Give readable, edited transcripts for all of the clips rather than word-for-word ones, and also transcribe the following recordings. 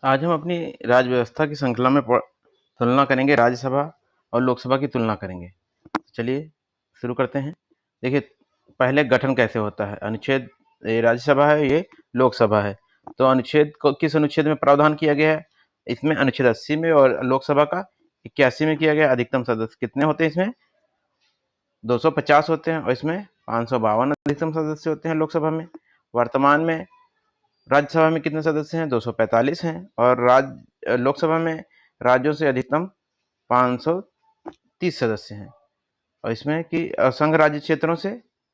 आज हम अपनी राज्य व्यवस्था की श्रृंखला में तुलना करेंगे, राज्यसभा और लोकसभा की तुलना करेंगे। चलिए शुरू करते हैं। देखिए, पहले गठन कैसे होता है। अनुच्छेद, ये राज्यसभा है, ये लोकसभा है। तो अनुच्छेद को किस अनुच्छेद में प्रावधान किया गया है? इसमें अनुच्छेद 80 में, और लोकसभा का 81 में किया गया। अधिकतम सदस्य कितने होते हैं इसमें? 250 होते हैं, और इसमें 552 अधिकतम सदस्य होते हैं लोकसभा में। वर्तमान में राज्यसभा में कितने सदस्य हैं? 245 हैं। और लोकसभा में राज्यों से अधिकतम 530 सदस्य हैं। और इसमें कि संघ राज्य क्षेत्रों से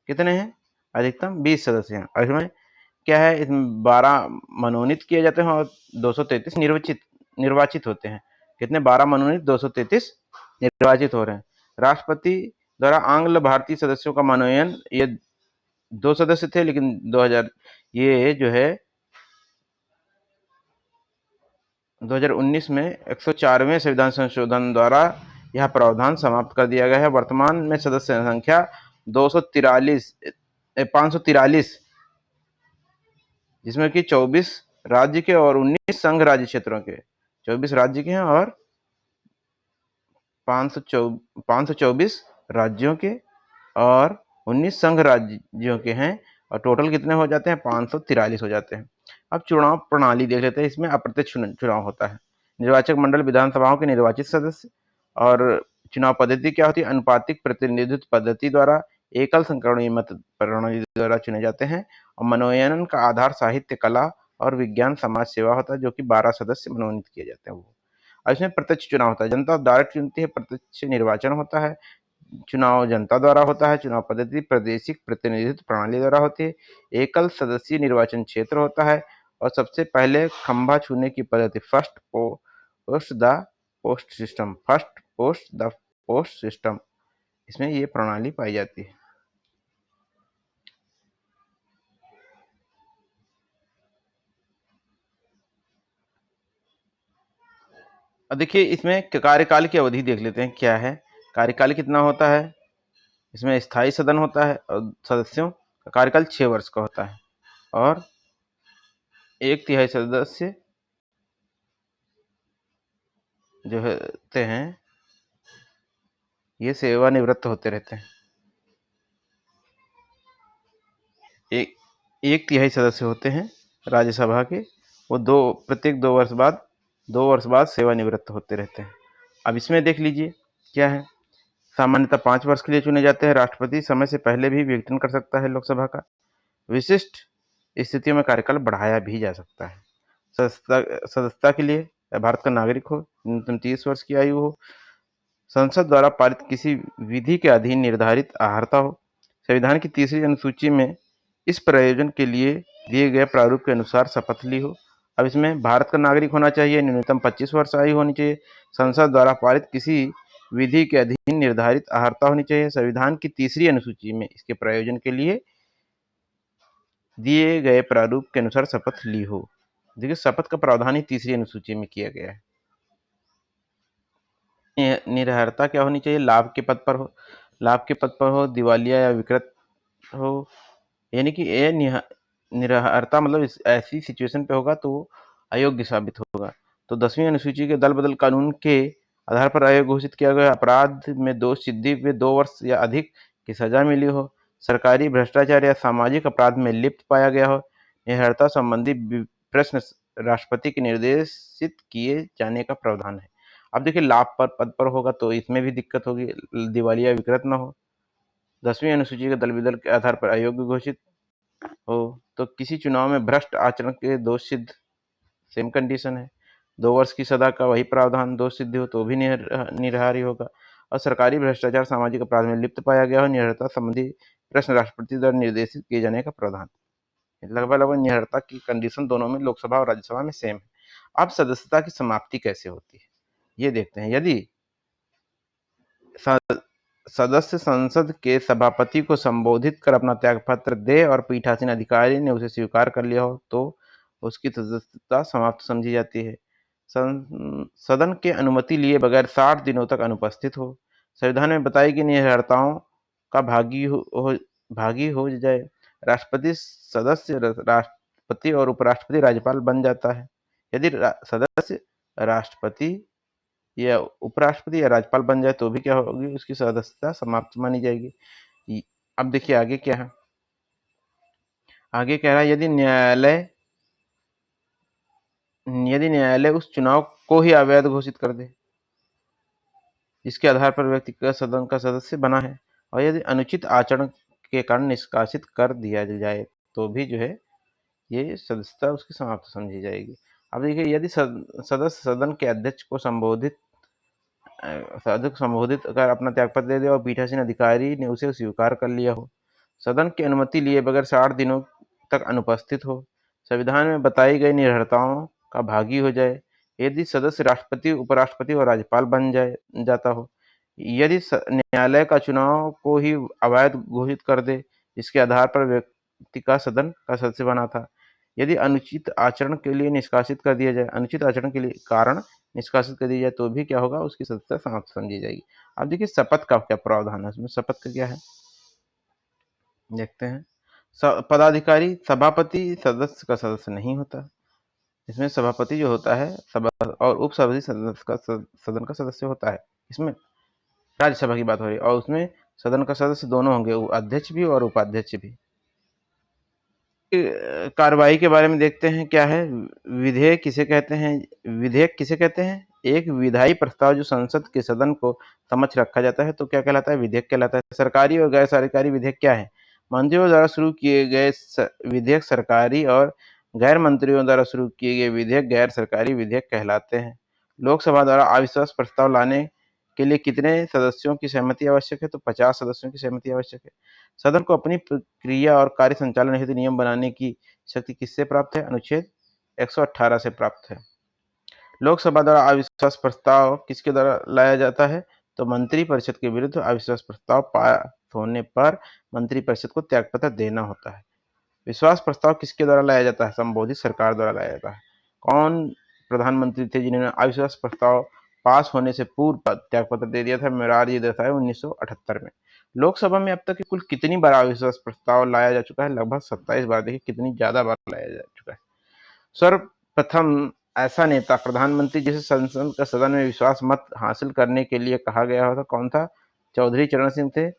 कितने हैं? अधिकतम 20 सदस्य हैं। और इसमें क्या है, इसमें 12 मनोनीत किए जाते हैं और 233 निर्वाचित होते हैं। कितने? 12 मनोनीत, 233 निर्वाचित हो रहे हैं। राष्ट्रपति द्वारा आंग्ल भारतीय सदस्यों का मनोनयन, ये 2 सदस्य थे, लेकिन 2000 ये जो है 2019 में 104वें संविधान संशोधन द्वारा यह प्रावधान समाप्त कर दिया गया है। वर्तमान में सदस्य संख्या 543, जिसमें कि 24 राज्य के और 19 संघ राज्य क्षेत्रों के। 24 राज्य के हैं और 524 राज्यों के और 19 संघ राज्यों के हैं। और टोटल कितने हो जाते हैं? 543 हो जाते हैं। अब चुनाव प्रणाली देख लेते हैं। इसमें अप्रत्यक्ष चुनाव होता है। निर्वाचक मंडल विधानसभाओं के निर्वाचित सदस्य। और चुनाव पद्धति क्या होती है? अनुपातिक प्रतिनिधित्व पद्धति द्वारा एकल संक्रमणीय मत प्रणाली द्वारा चुने जाते हैं। और मनोनयन का आधार साहित्य, कला और विज्ञान, समाज सेवा होता है, जो कि 12 सदस्य मनोनीत किए जाते हैं वो। और इसमें प्रत्यक्ष चुनाव होता है। जनता डायरेक्ट चुनती है। प्रत्यक्ष निर्वाचन होता है। चुनाव जनता द्वारा होता है। चुनाव पद्धति प्रादेशिक प्रतिनिधित्व प्रणाली द्वारा होती है। एकल सदस्यीय निर्वाचन क्षेत्र होता है। और सबसे पहले खंभा छूने की पद्धति, first post the post system, इसमें ये प्रणाली पाई जाती है। अब देखिए, इसमें कार्यकाल की अवधि देख लेते हैं क्या है। कार्यकाल कितना होता है? इसमें स्थायी सदन होता है और सदस्यों का कार्यकाल 6 वर्ष का होता है। और 1/3 सदस्य जो होते हैं ये सेवानिवृत्त होते रहते हैं। 1/3 सदस्य होते हैं राज्यसभा के, वो प्रत्येक 2 वर्ष बाद सेवानिवृत्त होते रहते हैं। अब इसमें देख लीजिए क्या है। सामान्यतः 5 वर्ष के लिए चुने जाते हैं। राष्ट्रपति समय से पहले भी विघटन कर सकता है लोकसभा का। विशिष्ट स्थितियों में कार्यकाल बढ़ाया भी जा सकता है। सदस्यता के लिए भारत का नागरिक हो, न्यूनतम 30 वर्ष की आयु हो, संसद द्वारा पारित किसी विधि के अधीन निर्धारित अर्हता हो, संविधान की 3री अनुसूची में इस प्रयोजन के लिए दिए गए प्रारूप के अनुसार शपथ ली हो। अब इसमें भारत का नागरिक होना चाहिए, न्यूनतम 25 वर्ष आयु होनी चाहिए, संसद द्वारा पारित किसी विधि के अधीन निर्धारित अर्हता होनी चाहिए, संविधान की 3री अनुसूची में इसके प्रयोजन के लिए दिए गए प्रारूप के अनुसार शपथ ली हो। देखिए, शपथ का प्रावधान ही 3री अनुसूची में किया गया है। निरहरता क्या होनी चाहिए? लाभ के पद पर हो, दिवालिया या विकृत हो, यानी कि ये निरहरता मतलब ऐसी सिचुएशन पे होगा तो अयोग्य साबित होगा। तो 10वीं अनुसूची के दल बदल कानून के आधार पर अयोग्य घोषित किया गया। अपराध में दोष सिद्धि में 2 वर्ष या अधिक की सजा मिली हो, सरकारी भ्रष्टाचार या सामाजिक अपराध में लिप्त पाया गया हो, निरहरता संबंधी प्रश्न राष्ट्रपति के निर्देशित किए जाने का प्रावधान है। अब देखिए, लाभ पर पद पर होगा तो इसमें भी दिक्कत होगी, दिवालिया विकृत न हो, 10वीं अनुसूची के दल बदल के आधार पर अयोग्य घोषित हो, तो किसी चुनाव में भ्रष्ट आचरण के दोष सिद्ध, सेम कंडीशन है। 2 वर्ष की सजा का वही प्रावधान, दोष सिद्ध हो तो भी निरहारी होगा। और सरकारी भ्रष्टाचार सामाजिक अपराध में लिप्त पाया गया हो, निरहरता संबंधी प्रश्न राष्ट्रपति द्वारा निर्देशित किए जाने का प्रावधान। लगभग निरहरता की कंडीशन दोनों में, लोकसभा और राज्यसभा में सेम है। अब सदस्यता की समाप्ति कैसे होती है ये देखते हैं। यदि सदस्य संसद के सभापति को संबोधित कर अपना त्यागपत्र दे और पीठासीन अधिकारी ने उसे स्वीकार कर लिया हो तो उसकी सदस्यता समाप्त समझी जाती है। सदन के अनुमति लिए बगैर 60 दिनों तक अनुपस्थित हो, संविधान में बताई गई निरहरताओं का भागी हो जाए, राष्ट्रपति सदस्य राष्ट्रपति और उपराष्ट्रपति राज्यपाल बन जाता है। यदि सदस्य राष्ट्रपति या उपराष्ट्रपति या राज्यपाल बन जाए तो भी क्या होगी, उसकी सदस्यता समाप्त मानी जाएगी। अब देखिए आगे क्या है, आगे कह रहा है यदि न्यायालय उस चुनाव को ही अवैध घोषित कर दे जिसके आधार पर व्यक्ति का सदन का सदस्य बना है, और यदि अनुचित आचरण के कारण निष्कासित कर दिया जाए तो भी जो है ये सदस्यता उसकी समाप्त समझी जाएगी। अब देखिए, यदि सदस्य सदन के अध्यक्ष को संबोधित कर अपना त्यागपत्र दे दे और पीठासीन अधिकारी ने उसे स्वीकार कर लिया हो, सदन की अनुमति लिए बगैर 60 दिनों तक अनुपस्थित हो, संविधान में बताई गई निर्भरताओं का भागी हो जाए, यदि सदस्य राष्ट्रपति, उपराष्ट्रपति और राज्यपाल बन जाता हो, यदि न्यायालय का चुनाव को ही अवैध घोषित कर दे जिसके आधार पर व्यक्ति का सदन का सदस्य बना था, यदि अनुचित आचरण के लिए निष्कासित कर दिया जाए, अनुचित आचरण के लिए कारण निष्कासित कर दिया जाए तो भी क्या होगा, उसकी सदस्यता समाप्त समझी जाएगी। अब देखिए शपथ का क्या प्रावधान है, उसमें शपथ का क्या है देखते हैं। पदाधिकारी सभापति सदस्य का सदस्य नहीं होता, इसमें सभापति जो होता है सभा और उपसभापति सदन का सदस्य होता है। इसमें राज्यसभा की बात हो रही है और उसमें सदन का सदस्य दोनों होंगे, अध्यक्ष भी और उपाध्यक्ष भी। कार्रवाई के बारे में देखते हैं क्या है। विधेयक किसे कहते हैं? एक विधायी प्रस्ताव जो संसद के सदन को समक्ष रखा जाता है तो क्या कहलाता है, विधेयक कहलाता है। सरकारी और गैर सरकारी विधेयक क्या है? मंत्रियों द्वारा शुरू किए गए विधेयक सरकारी और गैर मंत्रियों द्वारा शुरू किए गए विधेयक गैर सरकारी विधेयक कहलाते हैं। लोकसभा द्वारा अविश्वास प्रस्ताव लाने के लिए कितने सदस्यों की सहमति आवश्यक है? तो 50 सदस्यों की सहमति आवश्यक है। सदन को अपनी प्रक्रिया और कार्य संचालन हेतु नियम बनाने की शक्ति किससे प्राप्त है? अनुच्छेद 118 से प्राप्त है। लोकसभा द्वारा अविश्वास प्रस्ताव किसके द्वारा लाया जाता है? तो मंत्रिपरिषद के विरुद्ध अविश्वास प्रस्ताव पास होने पर मंत्रिपरिषद को त्यागपत्र देना होता है। विश्वास प्रस्ताव किसके द्वारा लाया जाता है? संबोधित सरकार द्वारा लाया जाता है। कौन प्रधानमंत्री थे जिन्होंने अविश्वास प्रस्ताव पास होने से पूर्व त्यागपत्र दे दिया था? मोरारजी देसाई 1978 में। लोकसभा में अब तक कुल कितनी बार अविश्वास प्रस्ताव लाया जा चुका है? लगभग 27 बार। देखिए कितनी ज्यादा बार लाया जा चुका है। सर्वप्रथम ऐसा नेता प्रधानमंत्री जिसे संसद का सदन में विश्वास मत हासिल करने के लिए कहा गया था कौन था? चौधरी चरण सिंह थे।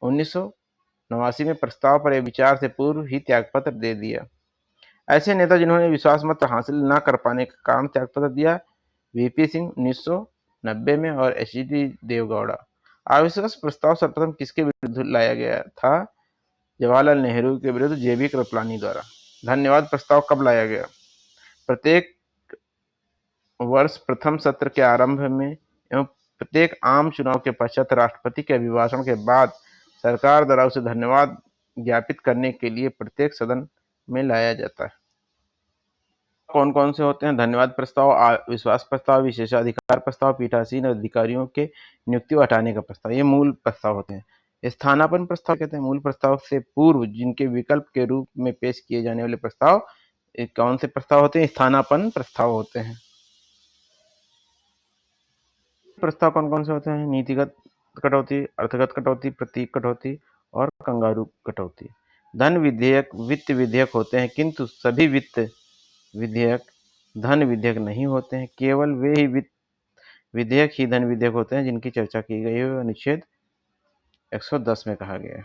1989 में प्रस्ताव पर विचार से पूर्व ही त्यागपत्र दे दिया। ऐसे नेता जिन्होंने विश्वास मत हासिल न कर पाने के कारण त्यागपत्र दिया, वीपी सिंह 1990 में और एचडी देवगौड़ा। अविश्वास प्रस्ताव सर्वप्रथम किसके विरुद्ध लाया गया था? जवाहरलाल नेहरू के विरुद्ध जेबी कृपलानी द्वारा। धन्यवाद प्रस्ताव कब लाया गया? प्रत्येक वर्ष प्रथम सत्र के आरंभ में एवं प्रत्येक आम चुनाव के पश्चात राष्ट्रपति के अभिभाषण के बाद सरकार द्वारा उसे धन्यवाद ज्ञापित करने के लिए प्रत्येक सदन में लाया जाता है। कौन कौन से होते हैं? धन्यवाद प्रस्ताव, विश्वास प्रस्ताव, विशेषाधिकार प्रस्ताव, पीठासीन अधिकारियों के नियुक्ति व हटाने का प्रस्ताव, ये मूल प्रस्ताव होते हैं। स्थानापन्न प्रस्ताव कहते हैं मूल प्रस्ताव से पूर्व जिनके विकल्प के रूप में पेश किए जाने वाले प्रस्ताव कौन से प्रस्ताव होते हैं? स्थानापन्न प्रस्ताव होते हैं। प्रस्ताव कौन कौन से होते हैं? नीतिगत कटौती, अर्थगत कटौती, प्रतीक कटौती और कंगारू कटौती। धन विधेयक वित्त विधेयक होते हैं किंतु सभी वित्त विधेयक धन विधेयक नहीं होते हैं। केवल वे ही वित्त विधेयक ही धन विधेयक होते हैं जिनकी चर्चा की गई है अनुच्छेद 110 में कहा गया है।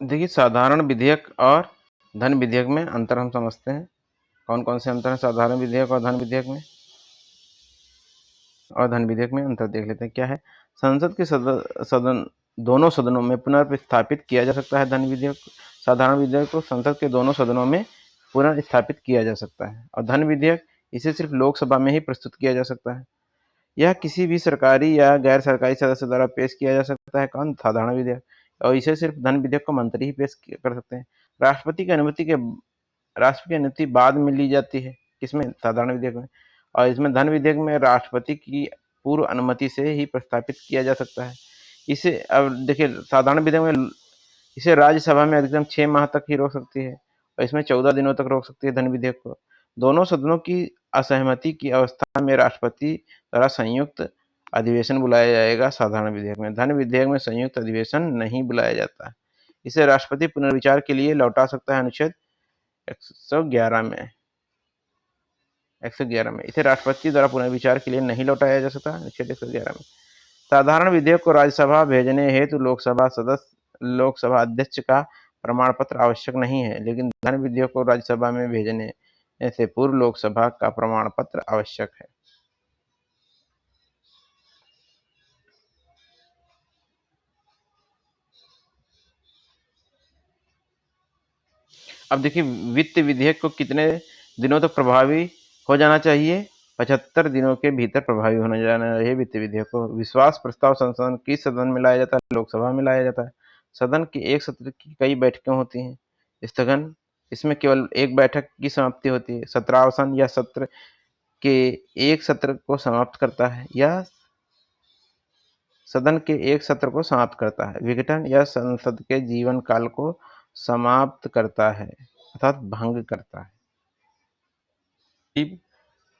देखिए साधारण विधेयक और धन विधेयक में अंतर हम समझते हैं। कौन कौन से अंतर है साधारण विधेयक और धन विधेयक में? और धन विधेयक में अंतर देख लेते हैं क्या है। संसद के सदन दोनों सदनों में पुनर्स्थापित किया जा सकता है। धन विधेयक साधारण विधेयक को संसद के दोनों सदनों में पुनर्स्थापित किया जा सकता है और धन विधेयक इसे सिर्फ लोकसभा में ही प्रस्तुत किया जा सकता है। यह किसी भी सरकारी या गैर सरकारी सदस्य द्वारा पेश किया जा सकता है। कौन? साधारण विधेयक। और इसे सिर्फ धन विधेयक को मंत्री ही पेश कर सकते हैं। राष्ट्रपति की अनुमति बाद में ली जाती है। किसमें? साधारण विधेयक में। और इसमें धन विधेयक में राष्ट्रपति की पूर्व अनुमति से ही प्रस्तापित किया जा सकता है। इसे अब देखिए साधारण विधेयक में इसे राज्यसभा में अधिकतम 6 माह तक ही रोक सकती है और इसमें 14 दिनों तक रोक सकती है धन विधेयक को। दोनों सदनों की असहमति की अवस्था में राष्ट्रपति द्वारा संयुक्त अधिवेशन बुलाया जाएगा साधारण विधेयक में। धन विधेयक में संयुक्त अधिवेशन नहीं बुलाया जाता है। इसे राष्ट्रपति पुनर्विचार के लिए लौटा सकता है अनुच्छेद 111 में। 111 में इसे राष्ट्रपति द्वारा पुनर्विचार के लिए नहीं लौटाया जा सकता, अनुच्छेद 111 में। साधारण विधेयक को राज्यसभा भेजने हेतु लोकसभा अध्यक्ष का प्रमाण पत्र आवश्यक नहीं है, लेकिन धन विधेयक को राज्यसभा में भेजने से पूर्व लोकसभा का प्रमाण पत्र आवश्यक है। अब देखिए, वित्त विधेयक को कितने दिनों तक प्रभावी हो जाना चाहिए? 75 दिनों के भीतर प्रभावी होने जाना चाहिए वित्त विधेयक को। विश्वास प्रस्ताव संसद किस सदन में लाया जाता है? लोकसभा में लाया जाता है। सदन के एक सत्र की कई बैठकें होती हैं। स्थगन, इसमें केवल एक बैठक की समाप्ति होती है। सत्रावसान या सत्र के एक सत्र को समाप्त करता है या सदन के एक सत्र को समाप्त करता है। विघटन या संसद के जीवन काल को समाप्त करता है अर्थात भंग करता है।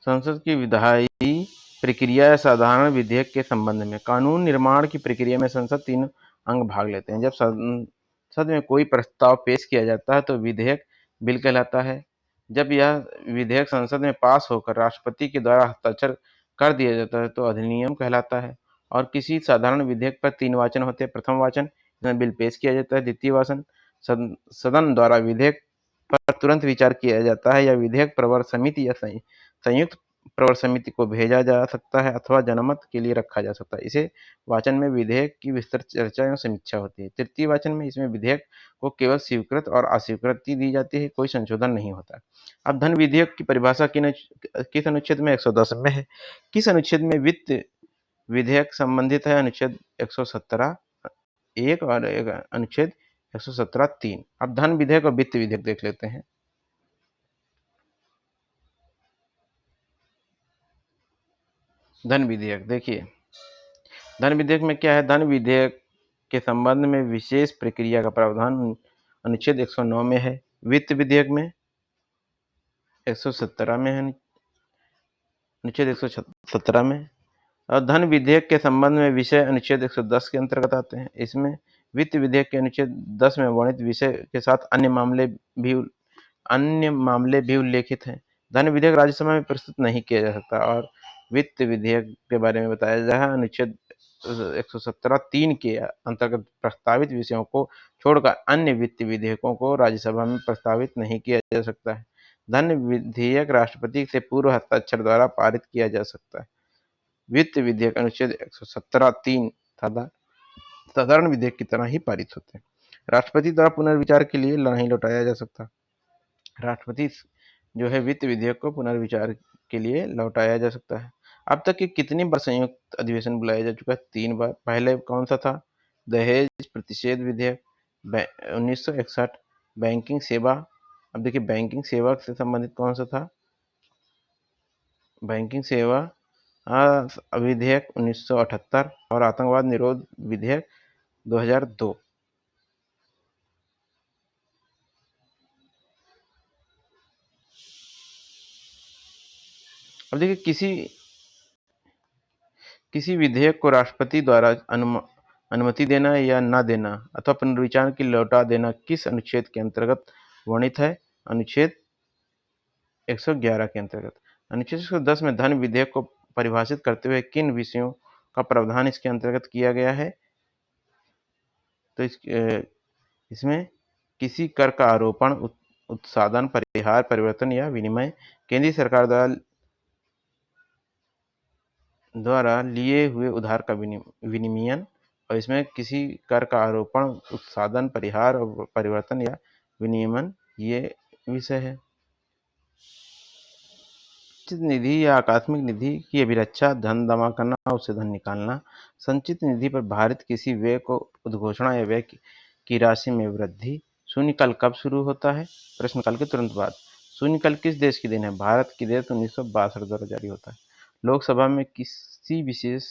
संसद की विधायी प्रक्रिया या साधारण विधेयक के संबंध में कानून निर्माण की प्रक्रिया में संसद तीन अंग भाग लेते हैं। जब संसद में कोई प्रस्ताव पेश किया जाता है तो विधेयक बिल कहलाता है। जब यह विधेयक संसद में पास होकर राष्ट्रपति के द्वारा हस्ताक्षर कर दिया जाता है तो अधिनियम कहलाता है। और किसी साधारण विधेयक पर 3 वाचन होते हैं। प्रथम वाचन, इसमें बिल पेश किया जाता है। द्वितीय वाचन, सदन द्वारा विधेयक पर तुरंत विचार किया जाता है या विधेयक प्रवर समिति या संयुक्त प्रवर समिति को भेजा जा सकता है अथवा जनमत के लिए रखा जा सकता है। इसे वाचन में विधेयक की विस्तृत चर्चा एवं समीक्षा होती है। तृतीय वाचन में इसमें विधेयक को केवल स्वीकृत और अस्वीकृति दी जाती है, कोई संशोधन नहीं होता। अब धन विधेयक की परिभाषा किस अनुच्छेद में? 110 में है। किस अनुच्छेद में वित्त विधेयक संबंधित है? अनुच्छेद 117 1 और अनुच्छेद 117 3। अब धन विधेयक और वित्त विधेयक देख लेते हैं। धन विधेयक देखिए, धन विधेयक में क्या है? धन विधेयक के संबंध में विशेष प्रक्रिया का प्रावधान अनुच्छेद 109 में है। वित्त विधेयक में 117 में है, अनुच्छेद 117 में। और धन विधेयक के संबंध में विषय अनुच्छेद 110 के अंतर्गत आते हैं। इसमें वित्त विधेयक के अनुच्छेद 10 में वर्णित विषय के साथ अन्य मामले भी उल्लेखित हैं। धन विधेयक राज्यसभा में प्रस्तुत नहीं किया जा सकता। और वित्त विधेयक के बारे में बताया जा रहा है अनुच्छेद 117 3 के अंतर्गत प्रस्तावित विषयों को छोड़कर अन्य वित्त विधेयकों को राज्यसभा में प्रस्तावित नहीं किया जा सकता है। धन विधेयक राष्ट्रपति से पूर्व हस्ताक्षर द्वारा पारित किया जा सकता है। वित्त विधेयक अनुच्छेद 117 3 साधारण विधेयक की तरह ही पारित होते हैं। राष्ट्रपति द्वारा पुनर्विचार के लिए नहीं लौटाया जा सकता। राष्ट्रपति जो है वित्त विधेयक को पुनर्विचार के लिए लौटाया जा सकता है। अब तक के कितनी बार संयुक्त अधिवेशन बुलाया जा चुका है? 3 बार। पहले कौन सा था? दहेज प्रतिषेध विधेयक 1961। बैंकिंग सेवा, अब देखिए बैंकिंग सेवा से संबंधित कौन सा था? बैंकिंग सेवा विधेयक 1978 और आतंकवाद निरोध विधेयक 2002। अब देखिए, किसी विधेयक को राष्ट्रपति द्वारा अनुमति देना या न देना अथवा पुनर्विचार की लौटा देना किस अनुच्छेद के अंतर्गत वर्णित है? अनुच्छेद 111 के अंतर्गत। अनुच्छेद 110 में धन विधेयक को परिभाषित करते हुए किन विषयों का प्रावधान इसके अंतर्गत किया गया है? तो इसमें किसी कर का आरोपण, उत्साधन, परिहार, परिवर्तन या विनिमय, केंद्रीय सरकार द्वारा लिए हुए उधार का विनिमयन, और इसमें किसी कर का आरोपण, उत्साधन, परिहार और परिवर्तन या विनियमन ये विषय है। संचित निधि या आकस्मिक निधि की अभिरक्षा, धन जमा करना, उससे धन निकालना। संचित निधि पर भारित किसी व्यय को उद्घोषणा या व्यय की राशि में वृद्धि। शून्यकाल कब शुरू होता है? प्रश्नकाल के तुरंत बाद। शून्यकाल किस देश की देन है? भारत की देन 1962 द्वारा जारी होता है। लोकसभा में किसी विशेष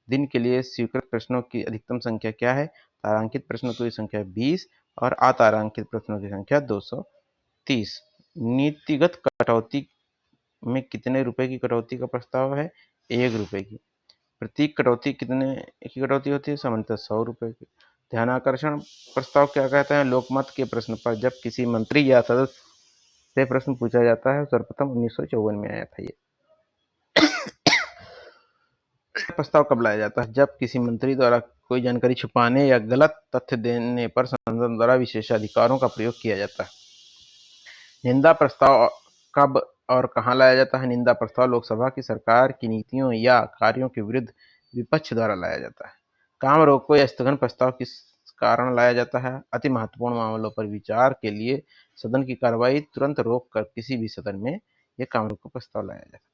दिन के लिए स्वीकृत प्रश्नों की अधिकतम संख्या क्या है? तारांकित प्रश्नों की संख्या 20 और अतारांकित प्रश्नों की संख्या 230। नीतिगत कटौती में कितने रुपए की कटौती का प्रस्ताव है? 1 रुपए की। प्रत्येक कटौती कितने की कटौती होती है? सामान्यतः 100 रुपये की। ध्यानाकर्षण प्रस्ताव क्या कहते हैं? लोकमत के प्रश्न पर जब किसी मंत्री या सदस्य से प्रश्न पूछा जाता है, सर्वप्रथम 1954 में आया था ये। प्रस्ताव कब लाया जाता है? जब किसी मंत्री द्वारा कोई जानकारी छुपाने या गलत तथ्य देने पर संसद द्वारा विशेषाधिकारों का प्रयोग किया जाता है। निंदा प्रस्ताव कब और कहाँ लाया जाता है? निंदा प्रस्ताव लोकसभा की सरकार की नीतियों या कार्यों के विरुद्ध विपक्ष द्वारा लाया जाता है। काम रोको या स्थगन प्रस्ताव किस कारण लाया जाता है? अति महत्वपूर्ण मामलों पर विचार के लिए सदन की कार्रवाई तुरंत रोक कर किसी भी सदन में यह काम रोको प्रस्ताव लाया जाता है।